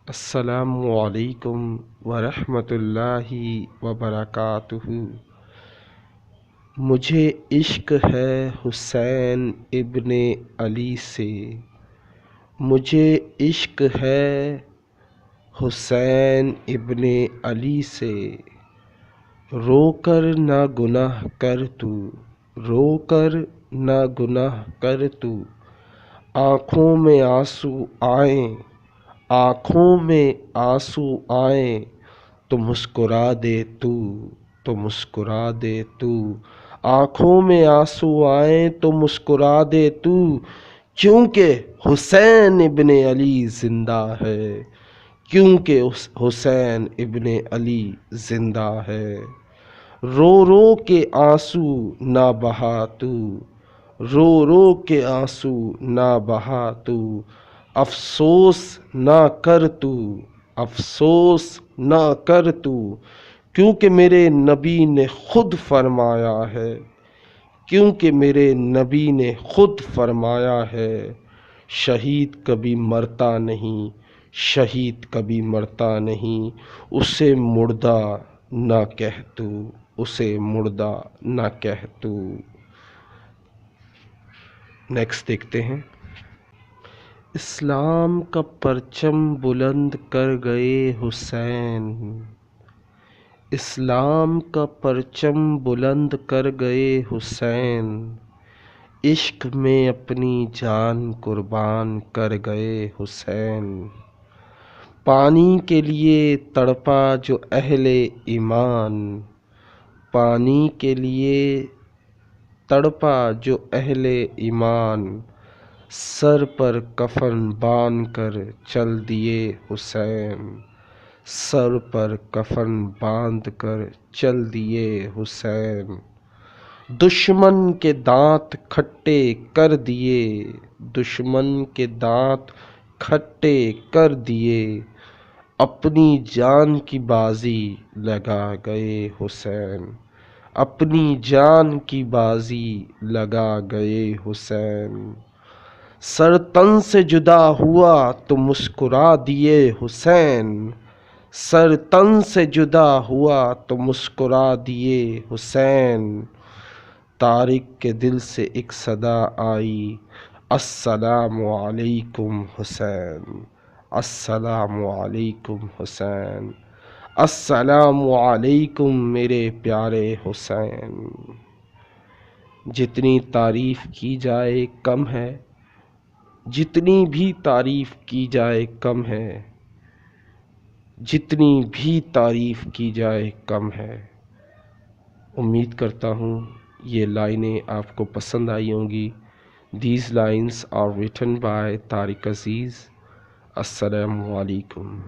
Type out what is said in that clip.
السلام علیکم ورحمۃ اللہ وبرکاتہ۔ مجھے عشق ہے حسین ابن علی سے، مجھے عشق ہے حسین ابن علی سے۔ رو کر نہ گناہ کر تو، رو کر نہ گناہ کر تو، آنکھوں میں آنسو آئیں، آنکھوں میں آنسو آئیں تو مسکرا دے تو مسکرا دے تو، آنکھوں میں آنسو آئیں تو مسکرا دے تو، کیونکہ حسین ابن علی زندہ ہے، کیونکہ حسین ابن علی زندہ ہے۔ رو رو کے آنسو نہ بہا تو، رو رو کے آنسو نہ بہا تو، افسوس نہ کر تو، افسوس نہ کر تو، کیونکہ میرے نبی نے خود فرمایا ہے، کیونکہ میرے نبی نے خود فرمایا ہے، شہید کبھی مرتا نہیں، شہید کبھی مرتا نہیں، اسے مردہ نہ کہہ تو، اسے مردہ نہ کہہ تو۔ نیکسٹ دیکھتے ہیں۔ اسلام کا پرچم بلند کر گئے حسین، اسلام کا پرچم بلند کر گئے حسین، عشق میں اپنی جان قربان کر گئے حسین۔ پانی کے لیے تڑپا جو اہل ایمان، پانی کے لیے تڑپا جو اہل ایمان، سر پر کفن باندھ کر چل دیے حسین، سر پر کفن باندھ کر چل دیے حسین۔ دشمن کے دانت کھٹے کر دیے، دشمن کے دانت کھٹے کر دیے، اپنی جان کی بازی لگا گئے حسین، اپنی جان کی بازی لگا گئے حسین۔ سر تن سے جدا ہوا تو مسکرا دیے حسین، سر تن سے جدا ہوا تو مسکرا دیے حسین۔ طارق کے دل سے ایک صدا آئی، السلام علیکم حسین، السلام علیکم حسین، السلام علیکم میرے پیارے حسین۔ جتنی تعریف کی جائے کم ہے، جتنی بھی تعریف کی جائے کم ہے، جتنی بھی تعریف کی جائے کم ہے۔ امید کرتا ہوں یہ لائنیں آپ کو پسند آئی ہوں گی۔ These lines are written by Tariq عزیز۔ السلام علیکم۔